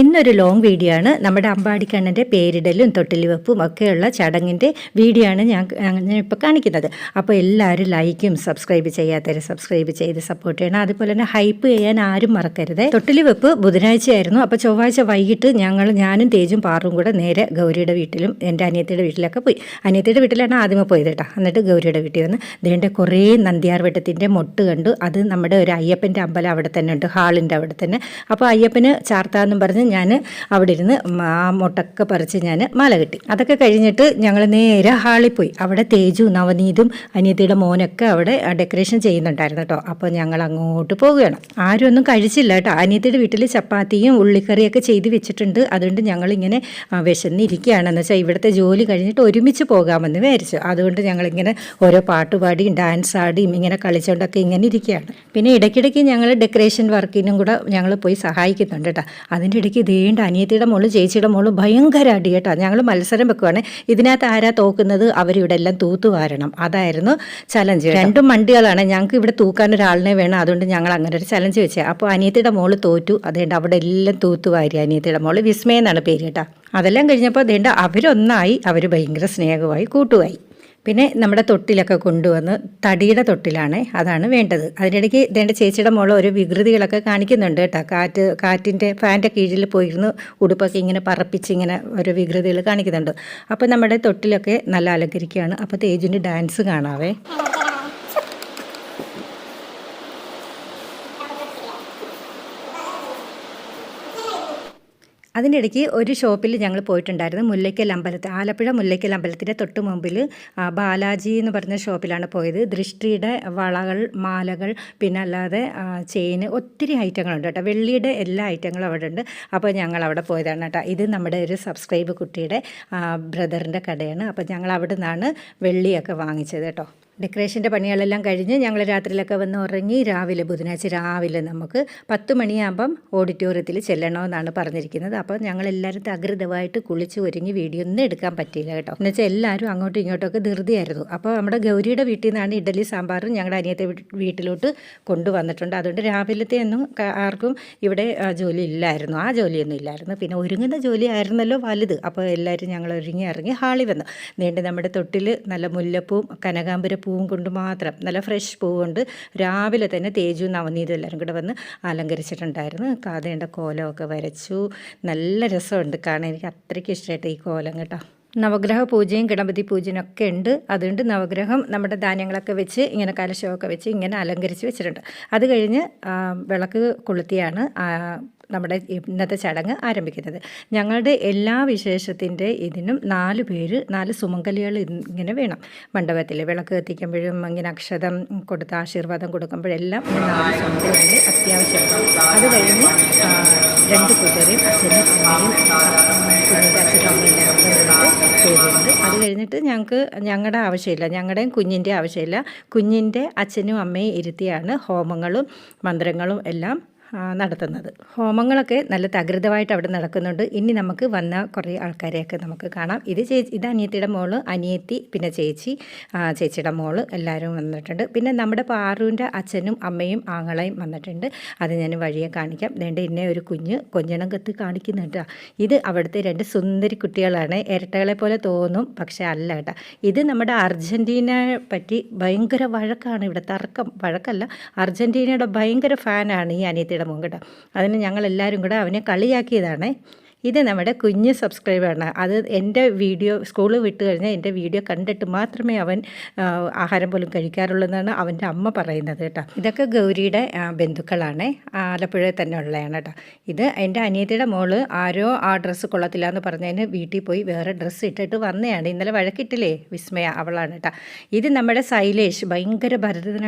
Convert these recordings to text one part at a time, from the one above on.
ഇന്നൊരു long video ആണ്. നമ്മുടെ അമ്പാടിക്കണ്ണൻ്റെ പേരിടലും തൊട്ടിൽ വെപ്പും ഒക്കെയുള്ള ചടങ്ങിൻ്റെ വീഡിയോ ആണ് ഞാൻ ഇപ്പോൾ കാണിക്കുന്നത്. അപ്പോൾ എല്ലാവരും ലൈക്കും സബ്സ്ക്രൈബ് ചെയ്യാത്തവർ സബ്സ്ക്രൈബ് ചെയ്ത് സപ്പോർട്ട് ചെയ്യണം. അതുപോലെ തന്നെ ഹൈപ്പ് ചെയ്യാൻ ആരും മറക്കരുത്. തൊട്ടിൽ വെപ്പ് ബുധനാഴ്ചയായിരുന്നു. അപ്പോൾ ചൊവ്വാഴ്ച വൈകിട്ട് ഞാനും തേജും പാറും കൂടെ നേരെ ഗൗരിയുടെ വീട്ടിലും എൻ്റെ അനിയത്തിയുടെ വീട്ടിലൊക്കെ പോയി. അനിയത്തിയുടെ വീട്ടിലാണ് ആദ്യമേ പോയത് കേട്ടോ. എന്നിട്ട് ഗൗരിയുടെ വീട്ടിൽ വന്ന് ദേണ്ട കുറേ നന്ദ്യാർവട്ടത്തിൻ്റെ മൊട്ട് കണ്ടു. അത് നമ്മുടെ ഒരു അയ്യപ്പൻ്റെ അമ്പലം അവിടെ തന്നെ ഉണ്ട്, ഹാളിൻ്റെ അവിടെ തന്നെ. അപ്പോൾ അയ്യപ്പന് ചാർത്താന്നും പറഞ്ഞ് ഞാൻ അവിടെ ഇരുന്ന് ആ മുട്ടൊക്കെ പറിച്ച് ഞാൻ മാല കെട്ടി. അതൊക്കെ കഴിഞ്ഞിട്ട് ഞങ്ങൾ നേരെ ഹാളിൽ പോയി. അവിടെ തേജു നവനീതും അനിയത്തിയുടെ മോനൊക്കെ അവിടെ ഡെക്കറേഷൻ ചെയ്യുന്നുണ്ടായിരുന്നു കേട്ടോ. അപ്പോൾ ഞങ്ങൾ അങ്ങോട്ട് പോവുകയാണ്. ആരും ഒന്നും കഴിച്ചില്ല കേട്ടോ. അനിയത്തിയുടെ വീട്ടിൽ ചപ്പാത്തിയും ഉള്ളിക്കറിയൊക്കെ ചെയ്ത് വെച്ചിട്ടുണ്ട്. അതുകൊണ്ട് ഞങ്ങളിങ്ങനെ വിശന്നിരിക്കുകയാണെന്ന് വെച്ചാൽ ഇവിടുത്തെ ജോലി കഴിഞ്ഞിട്ട് ഒരുമിച്ച് പോകാമെന്ന് വിചാരിച്ചു. അതുകൊണ്ട് ഞങ്ങളിങ്ങനെ ഓരോ പാട്ടുപാടിയും ഡാൻസ് ആടിയും ഇങ്ങനെ കളിച്ചുകൊണ്ടൊക്കെ ഇങ്ങനെ ഇരിക്കുകയാണ്. പിന്നെ ഇടയ്ക്കിടയ്ക്ക് ഞങ്ങൾ ഡെക്കറേഷൻ വർക്കിനും കൂടെ ഞങ്ങൾ പോയി സഹായിക്കുന്നുണ്ട് കേട്ടോ. അതിൻ്റെ ഇടയ്ക്ക് ഇതേണ്ട അനിയത്തിയുടെ മോള് ചേച്ചിയുടെ മോള് ഭയങ്കര അടി കേട്ടോ. ഞങ്ങൾ മത്സരം വെക്കുവാണ്. ഇതിനകത്ത് ആരാ തോക്കുന്നത് അവരിവിടെ എല്ലാം തൂത്തുവാരണം. അതായിരുന്നു ചലഞ്ച്. രണ്ടും വണ്ടികളാണ്. ഞങ്ങൾക്ക് ഇവിടെ തൂക്കാൻ ഒരാളിനെ വേണം. അതുകൊണ്ട് ഞങ്ങൾ അങ്ങനെ ഒരു ചലഞ്ച് വെച്ചത്. അപ്പോൾ അനിയത്തിയുടെ മോള് തോറ്റു. അതുകൊണ്ട് അവിടെ എല്ലാം തൂത്തുവാരി. അനിയത്തിയുടെ മോള് വിസ്മയ എന്നാണ് പേര് കേട്ടോ. അതെല്ലാം കഴിഞ്ഞപ്പോൾ അതേണ്ട അവരൊന്നായി. അവർ ഭയങ്കര സ്നേഹമായി കൂട്ടുമായി. പിന്നെ നമ്മുടെ തൊട്ടിലൊക്കെ കൊണ്ടുവന്ന് തടിയുടെ തൊട്ടിലാണ്, അതാണ് വേണ്ടത്. അതിനിടയ്ക്ക് ഇതേണ്ട ചേച്ചിയുടെ മോള് ഒരു വികൃതികളൊക്കെ കാണിക്കുന്നുണ്ട് കേട്ടോ. കാറ്റിൻ്റെ ഫാൻ്റെ കീഴിൽ പോയിരുന്ന് ഉടുപ്പൊക്കെ ഇങ്ങനെ പറപ്പിച്ച് ഇങ്ങനെ ഒരു വികൃതികൾ കാണിക്കുന്നുണ്ട്. അപ്പോൾ നമ്മുടെ തൊട്ടിലൊക്കെ നല്ല അലങ്കരിക്കുകയാണ്. അപ്പോൾ തേജുവിൻ്റെ ഡാൻസ് കാണാവേ. അതിൻ്റെ ഇടയ്ക്ക് ഒരു ഷോപ്പിൽ ഞങ്ങൾ പോയിട്ടുണ്ടായിരുന്നു. മുല്ലയ്ക്കൽ അമ്പലത്തിൽ, ആലപ്പുഴ മുല്ലയ്ക്കൽ അമ്പലത്തിൻ്റെ തൊട്ട് മുമ്പിൽ ബാലാജി എന്ന് പറഞ്ഞ ഷോപ്പിലാണ് പോയത്. ദൃഷ്ടിയുടെ വളകൾ, മാലകൾ, പിന്നെ അല്ലാതെ ചെയിന്, ഒത്തിരി ഐറ്റങ്ങളുണ്ട് കേട്ടോ. വെള്ളിയുടെ എല്ലാ ഐറ്റങ്ങളും അവിടെ ഉണ്ട്. അപ്പോൾ ഞങ്ങൾ അവിടെ പോയതാണ് കേട്ടോ. ഇത് നമ്മുടെ ഒരു സബ്സ്ക്രൈബ് കുട്ടിയുടെ ബ്രദറിൻ്റെ കടയാണ്. അപ്പോൾ ഞങ്ങൾ അവിടെ നിന്നാണ് വെള്ളിയൊക്കെ വാങ്ങിച്ചത് കേട്ടോ. ഡെക്കറേഷൻ്റെ പണികളെല്ലാം കഴിഞ്ഞ് ഞങ്ങൾ രാത്രിയിലൊക്കെ വന്ന് ഉറങ്ങി. ബുധനാഴ്ച രാവിലെ നമുക്ക് 10 മണിയാകുമ്പം ഓഡിറ്റോറിയത്തിൽ ചെല്ലണമെന്നാണ് പറഞ്ഞിരിക്കുന്നത്. അപ്പോൾ ഞങ്ങളെല്ലാവരും തകൃതമായിട്ട് കുളിച്ച് ഒരുങ്ങി വീഡിയോ ഒന്നും എടുക്കാൻ പറ്റിയില്ല കേട്ടോ. എന്നുവെച്ചാൽ എല്ലാവരും അങ്ങോട്ടും ഇങ്ങോട്ടൊക്കെ ധൃതിയായിരുന്നു. അപ്പോൾ നമ്മുടെ ഗൗരിയുടെ വീട്ടിൽ നിന്നാണ് ഇഡലി സാമ്പാറും ഞങ്ങളുടെ അനിയത്തെ വീട്ടിലോട്ട് കൊണ്ടുവന്നിട്ടുണ്ട്. അതുകൊണ്ട് രാവിലത്തെ ഒന്നും ആർക്കും ഇവിടെ ജോലി ഇല്ലായിരുന്നു. ആ ജോലിയൊന്നും ഇല്ലായിരുന്നു. പിന്നെ ഒരുങ്ങുന്ന ജോലി ആയിരുന്നല്ലോ വലുത്. അപ്പോൾ എല്ലാവരും ഞങ്ങൾ ഒരുങ്ങി ഇറങ്ങി ഹാളിൽ വന്നു. നീണ്ട് നമ്മുടെ തൊട്ടിൽ നല്ല മുല്ലപ്പൂവും കനകാമ്പര പൂവും കൊണ്ട് മാത്രം, നല്ല ഫ്രഷ് പൂ കൊണ്ട് രാവിലെ തന്നെ തേജു നവനീതും എല്ലാവരും കൂടെ വന്ന് അലങ്കരിച്ചിട്ടുണ്ടായിരുന്നു. കാതേണ്ട കോലമൊക്കെ വരച്ചു. നല്ല രസമുണ്ട് കാണാൻ. എനിക്ക് അത്രയ്ക്ക് ഇഷ്ടമായിട്ട് ഈ കോലം കേട്ടോ. നവഗ്രഹ പൂജയും ഗണപതി പൂജയൊക്കെ ഉണ്ട്. അതുകൊണ്ട് നവഗ്രഹം നമ്മുടെ ധാന്യങ്ങളൊക്കെ വെച്ച് ഇങ്ങനെ കലശമൊക്കെ വെച്ച് ഇങ്ങനെ അലങ്കരിച്ച് വെച്ചിട്ടുണ്ട്. അത് കഴിഞ്ഞ് വിളക്ക് കൊളുത്തിയാണ് നമ്മുടെ ഇന്നത്തെ ചടങ്ങ് ആരംഭിക്കുന്നത്. ഞങ്ങളുടെ എല്ലാ വിശേഷത്തിൻ്റെ ഇതിനും 4 പേര്, 4 സുമംഗലികൾ ഇങ്ങനെ വേണം. മണ്ഡപത്തിൽ വിളക്ക് കത്തിക്കുമ്പോഴും ഇങ്ങനെ അക്ഷതം കൊടുത്ത് ആശീർവാദം കൊടുക്കുമ്പോഴെല്ലാം 4 സുമംഗലികൾ അത്യാവശ്യമാണ്. അത് കഴിഞ്ഞ് 2 കൂട്ടരെയും അച്ഛനും അമ്മയും കുഞ്ഞിൻ്റെ അച്ഛനും അമ്മയും പേരുണ്ട്. അത് കഴിഞ്ഞിട്ട് ഞങ്ങളുടെ ആവശ്യമില്ല, ഞങ്ങളുടെയും കുഞ്ഞിൻ്റെ ആവശ്യമില്ല. കുഞ്ഞിൻ്റെ അച്ഛനും അമ്മയും ഇരുത്തിയാണ് ഹോമങ്ങളും മന്ത്രങ്ങളും എല്ലാം നടത്തുന്നത്. ഹോമങ്ങളൊക്കെ നല്ല തകൃതമായിട്ട് അവിടെ നടക്കുന്നുണ്ട്. ഇനി നമുക്ക് വന്ന കുറേ ആൾക്കാരെയൊക്കെ നമുക്ക് കാണാം. ഇത് അനിയത്തിയുടെ മോള്, അനിയത്തി, പിന്നെ ചേച്ചിയുടെ മോള് എല്ലാവരും വന്നിട്ടുണ്ട്. പിന്നെ നമ്മുടെ പാറുവിൻ്റെ അച്ഛനും അമ്മയും ആങ്ങളയും വന്നിട്ടുണ്ട്. അത് ഞാൻ വഴിയെ കാണിക്കാം. വേണ്ട എന്നെ ഒരു കൊഞ്ഞണം കത്ത് കാണിക്കുന്നുണ്ട്. ഇത് അവിടുത്തെ 2 സുന്ദരി കുട്ടികളാണ്. ഇരട്ടകളെ പോലെ തോന്നും, പക്ഷേ അല്ല കേട്ടോ. ഇത് നമ്മുടെ അർജൻറ്റീനയെ പറ്റി ഭയങ്കര വഴക്കാണ് ഇവിടെ. വഴക്കല്ല, അർജൻറ്റീനയുടെ ഭയങ്കര ഫാനാണ് ഈ അനിയത്തിയുടെ മോൻ കേട്ടോ. അതിന് ഞങ്ങളെല്ലാവരും കൂടെ അവനെ കളിയാക്കിയതാണ്. ഇത് നമ്മുടെ കുഞ്ഞ് സബ്സ്ക്രൈബറാണ്. അത് എൻ്റെ വീഡിയോ സ്കൂളിൽ വിട്ട് കഴിഞ്ഞാൽ എൻ്റെ വീഡിയോ കണ്ടിട്ട് മാത്രമേ അവൻ ആഹാരം പോലും കഴിക്കാറുള്ളൂ എന്നാണ് അവൻ്റെ അമ്മ പറയുന്നത് കേട്ടോ. ഇതൊക്കെ ഗൗരിയുടെ ബന്ധുക്കളാണ്, ആലപ്പുഴയിൽ തന്നെ ഉള്ളതാണ് കേട്ടോ. ഇത് എൻ്റെ അനിയത്തിയുടെ മോള് ആരോ ആ ഡ്രസ്സ് കൊള്ളത്തില്ല എന്ന് പറഞ്ഞതിന് വീട്ടിൽ പോയി വേറെ ഡ്രസ്സ് ഇട്ടിട്ട് വന്നതാണ്. ഇന്നലെ വഴക്കിട്ടില്ലേ വിസ്മയ, അവളാണ് കേട്ടോ. ഇത് നമ്മുടെ ശൈലേഷ്, ഭയങ്കര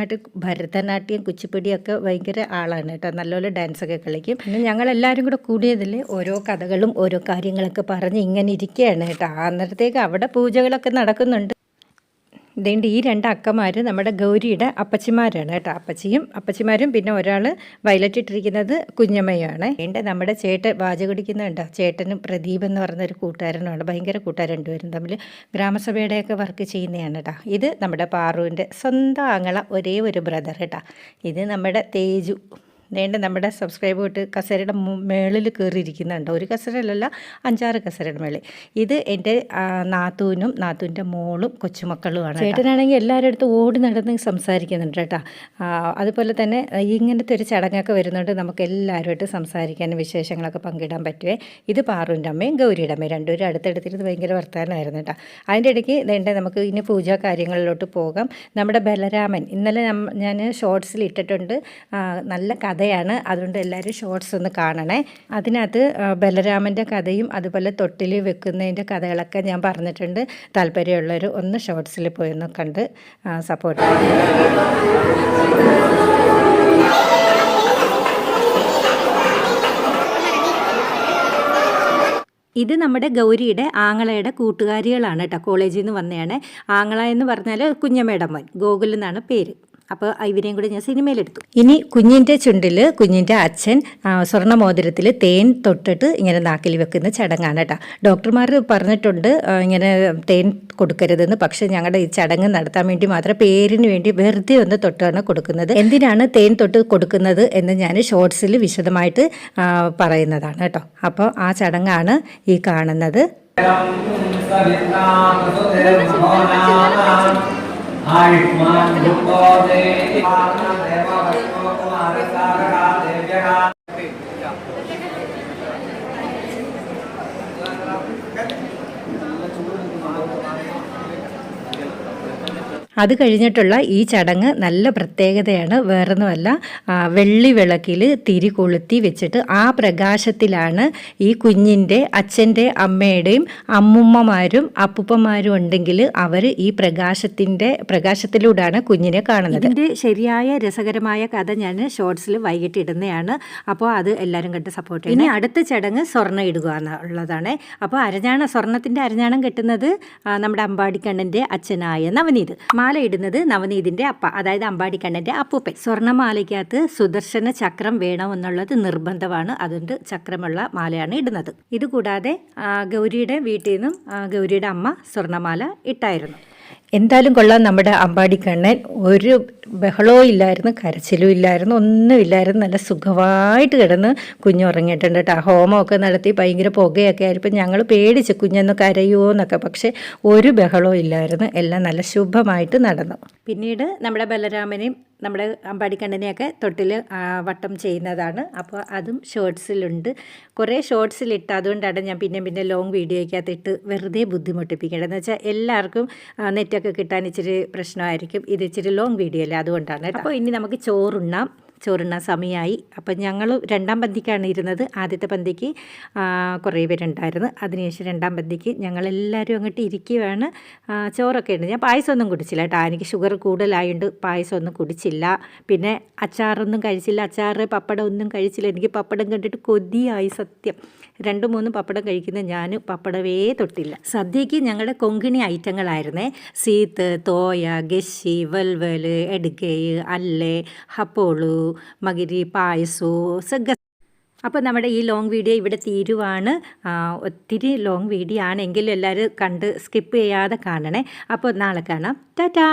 ഭരതനാട്യം കുച്ചിപ്പുടിയൊക്കെ ഭയങ്കര ആളാണ് കേട്ടോ. നല്ലപോലെ ഡാൻസൊക്കെ കളിക്കും. പിന്നെ ഞങ്ങളെല്ലാവരും കൂടെ കൂടിയതിൽ ഓരോ കഥകളും ഓരോ കാര്യങ്ങളൊക്കെ പറഞ്ഞ് ഇങ്ങനെ ഇരിക്കുകയാണ് കേട്ടോ. അന്നേരത്തേക്ക് അവിടെ പൂജകളൊക്കെ നടക്കുന്നുണ്ട്. ഇതേണ്ട ഈ 2 അക്കമാർ നമ്മുടെ ഗൗരിയുടെ അപ്പച്ചിമാരാണ് കേട്ടോ. അപ്പച്ചിമാരും പിന്നെ ഒരാൾ വയലറ്റ് ഇട്ടിരിക്കുന്നത് കുഞ്ഞമ്മയാണ്. വേണ്ട നമ്മുടെ ചേട്ടൻ വാച കുടിക്കുന്നുണ്ടോ. ചേട്ടനും പ്രദീപ് എന്ന് പറഞ്ഞൊരു കൂട്ടുകാരനുണ്ട്. ഭയങ്കര കൂട്ടുകാർ 2 പേരും തമ്മിൽ ഗ്രാമസഭയുടെയൊക്കെ വർക്ക് ചെയ്യുന്നതാണ് കേട്ടോ. ഇത് നമ്മുടെ പാറുവിൻ്റെ സ്വന്തം ആങ്ങള, ഒരേ ഒരു ബ്രദർ കേട്ടോ. ഇത് നമ്മുടെ തേജു, നേണ്ട നമ്മുടെ സബ്സ്ക്രൈബ് ഇട്ട് കസേരയുടെ മേളിൽ കയറിയിരിക്കുന്നുണ്ട്. ഒരു കസേരയിലല്ല, 5-6 കസേരയുടെ മേളിൽ. ഇത് എൻ്റെ നാത്തൂനും നാത്തൂൻ്റെ മോളും കൊച്ചുമക്കളുമാണ്. ചേട്ടനാണെങ്കിൽ എല്ലാവരുടെ അടുത്ത് ഓടി നടന്ന് സംസാരിക്കുന്നുണ്ട് കേട്ടോ. അതുപോലെ തന്നെ ഇങ്ങനത്തെ ഒരു ചടങ്ങൊക്കെ വരുന്നുണ്ട്, നമുക്ക് എല്ലാവരുമായിട്ട് സംസാരിക്കാനും വിശേഷങ്ങളൊക്കെ പങ്കിടാൻ പറ്റുമേ. ഇത് പാറുവിൻ്റെ അമ്മയും ഗൗരിയുടെ അമ്മയും രണ്ടുപേരും അടുത്തടുത്തിരുന്ന് ഭയങ്കര വർത്തമാനമായിരുന്നു കേട്ടോ. അതിൻ്റെ ഇടയ്ക്ക് വേണ്ട നമുക്ക് ഇനി പൂജാ കാര്യങ്ങളിലോട്ട് പോകാം. നമ്മുടെ ബലരാമൻ ഇന്നലെ ഞാൻ ഷോർട്സിൽ ഇട്ടിട്ടുണ്ട്, നല്ല കഥയാണ്, അതുകൊണ്ട് എല്ലാവരും ഷോർട്സ് ഒന്ന് കാണണേ. അതിനകത്ത് ബലരാമൻ്റെ കഥയും അതുപോലെ തൊട്ടിൽ വെക്കുന്നതിൻ്റെ കഥകളൊക്കെ ഞാൻ പറഞ്ഞിട്ടുണ്ട്. താല്പര്യമുള്ളവർ ഒന്ന് ഷോർട്സിൽ പോയി ഒന്ന് കണ്ട് സപ്പോർട്ട് ഇത് നമ്മുടെ ഗൗരിയുടെ ആങ്ങളയുടെ കൂട്ടുകാരികളാണ് കേട്ടോ, കോളേജിൽ നിന്ന് വന്നതാണ്. ആങ്ങള എന്ന് പറഞ്ഞാൽ കുഞ്ഞമ്മയുടെ മോൻ, ഗോകുൽ എന്നാണ് പേര്. അപ്പോൾ ഇവരെയും കൂടി ഞാൻ സിനിമയിലെടുത്തു. ഇനി കുഞ്ഞിൻ്റെ ചുണ്ടിൽ കുഞ്ഞിൻ്റെ അച്ഛൻ സ്വർണ്ണമോതിരത്തിൽ തേൻ തൊട്ടിട്ട് ഇങ്ങനെ നാക്കിൽ വെക്കുന്ന ചടങ്ങാണ് കേട്ടോ. ഡോക്ടർമാർ പറഞ്ഞിട്ടുണ്ട് ഇങ്ങനെ തേൻ കൊടുക്കരുതെന്ന്. പക്ഷേ ഞങ്ങളുടെ ഈ ചടങ്ങ് നടത്താൻ വേണ്ടി മാത്രം പേരിന് വേണ്ടി വെറുതെ ഒന്ന് തൊട്ടാണ് കൊടുക്കുന്നത്. എന്തിനാണ് തേൻ തൊട്ട് കൊടുക്കുന്നത് എന്ന് ഞാൻ ഷോർട്സിൽ വിശദമായിട്ട് പറയുന്നതാണ് കേട്ടോ. അപ്പോൾ ആ ചടങ്ങാണ് ഈ കാണുന്നത്. आयुष्मान भूतो देहि देव वैष्णव कुमार सारका देव्यगा അത് കഴിഞ്ഞിട്ടുള്ള ഈ ചടങ്ങ് നല്ല പ്രത്യേകതയാണ്. വേറൊന്നുമല്ല, വെള്ളി വിളക്കിൽ തിരി കൊളുത്തി വെച്ചിട്ട് ആ പ്രകാശത്തിലാണ് ഈ കുഞ്ഞിൻ്റെ അച്ഛൻ്റെ അമ്മയുടെയും അമ്മുമ്മമാരും അപ്പൂപ്പന്മാരും ഉണ്ടെങ്കിൽ അവർ ഈ പ്രകാശത്തിലൂടെയാണ് കുഞ്ഞിനെ കാണുന്നത്. ഇതിൻ്റെ ശരിയായ രസകരമായ കഥ ഞാൻ ഷോർട്സിൽ വൈകിട്ട് ഇടുന്നതാണ്. അപ്പോൾ അത് എല്ലാവരും കണ്ട് സപ്പോർട്ട് ചെയ്യും. ഇനി അടുത്ത ചടങ്ങ് സ്വർണ്ണം ഇടുക എന്നുള്ളതാണ്. അപ്പോൾ സ്വർണ്ണത്തിൻ്റെ അരഞ്ഞാണം കെട്ടുന്നത് നമ്മുടെ അമ്പാടിക്കണ്ണൻ്റെ അച്ഛനായ നവനീത്. മാല ഇടുന്നത് നവനീതിൻ്റെ അപ്പ, അതായത് അമ്പാടിക്കണ്ണൻ്റെ അപ്പൂപ്പൻ. സ്വർണ്ണമാലയ്ക്കകത്ത് സുദർശന ചക്രം വേണമെന്നുള്ളത് നിർബന്ധമാണ്, അതുകൊണ്ട് ചക്രമുള്ള മാലയാണ് ഇടുന്നത്. ഇതുകൂടാതെ ഗൗരിയുടെ വീട്ടിൽ നിന്നും ഗൗരിയുടെ അമ്മ സ്വർണ്ണമാല ഇട്ടായിരുന്നു. എന്തായാലും കൊള്ളാം, നമ്മുടെ അമ്പാടിക്കണ്ണൻ ഒരു ബഹളവും ഇല്ലായിരുന്നു, കരച്ചിലും ഇല്ലായിരുന്നു, ഒന്നുമില്ലായിരുന്നു. നല്ല സുഖമായിട്ട് കിടന്ന് കുഞ്ഞുറങ്ങിയിട്ടുണ്ട് കേട്ടോ. ഹോമമൊക്കെ നടത്തി ഭയങ്കര പുകയൊക്കെ ആയിരിക്കും. ഞങ്ങൾ പേടിച്ച് കുഞ്ഞൊന്ന് കരയുമോ എന്നൊക്കെ, പക്ഷേ ഒരു ബഹളവും ഇല്ലായിരുന്നു. എല്ലാം നല്ല ശുഭമായിട്ട് നടന്നു. പിന്നീട് നമ്മുടെ ബലരാമനെയും നമ്മുടെ അമ്പാടിക്കണ്ണനെയൊക്കെ തൊട്ടിൽ വട്ടം ചെയ്യുന്നതാണ്. അപ്പോൾ അതും ഷോർട്സിലുണ്ട്. കുറേ ഷോർട്സിലിട്ട്, അതുകൊണ്ടാണ് ഞാൻ പിന്നെ ലോങ് വീഡിയോയ്ക്കകത്തിട്ട് വെറുതെ ബുദ്ധിമുട്ടിപ്പിക്കേണ്ടത്. എന്ന് വെച്ചാൽ എല്ലാവർക്കും നെറ്റൊക്കെ കിട്ടാൻ ഇച്ചിരി പ്രശ്നമായിരിക്കും. ഇത് ഇച്ചിരി ലോങ് വീഡിയോ അല്ലേ, അതുകൊണ്ടാണ്. അപ്പോൾ ഇനി നമുക്ക് ചോറുണ്ണാൻ സമയമായി. അപ്പം ഞങ്ങൾ 2ാം പന്തിക്കാണ് ഇരുന്നത്. ആദ്യത്തെ പന്തിക്ക് കുറേ പേരുണ്ടായിരുന്നു. അതിനുശേഷം 2ാം പന്തിക്ക് ഞങ്ങളെല്ലാവരും അങ്ങോട്ട് ഇരിക്കുകയാണ്. ചോറൊക്കെ ഉണ്ട്. ഞാൻ പായസമൊന്നും കുടിച്ചില്ല കേട്ടോ, എനിക്ക് ഷുഗർ കൂടുതലായതുകൊണ്ട് പായസമൊന്നും കുടിച്ചില്ല. പിന്നെ അച്ചാറൊന്നും കഴിച്ചില്ല, പപ്പടം ഒന്നും കഴിച്ചില്ല. എനിക്ക് പപ്പടം കണ്ടിട്ട് കൊതിയായി സത്യം. 2-3 പപ്പടം കഴിക്കുന്ന ഞാൻ പപ്പടവേ തൊട്ടില്ല. സദ്യക്ക് ഞങ്ങളുടെ കൊങ്കിണി ഐറ്റങ്ങളായിരുന്നേ. സീത്ത്, തോയ, ഗശി, വൽവല്, എടുക്കൈ, അല്ലേ, ഹപ്പോളു, മകിരി, പായസു സഗ. അപ്പോൾ നമ്മുടെ ഈ ലോങ് വീഡിയോ ഇവിടെ തീരുവാണ്. ഒത്തിരി ലോങ് വീഡിയോ ആണെങ്കിലും എല്ലാവരും കണ്ട് സ്കിപ്പ് ചെയ്യാതെ കാണണേ. അപ്പോൾ നാളെ കാണാം. ടാറ്റാ.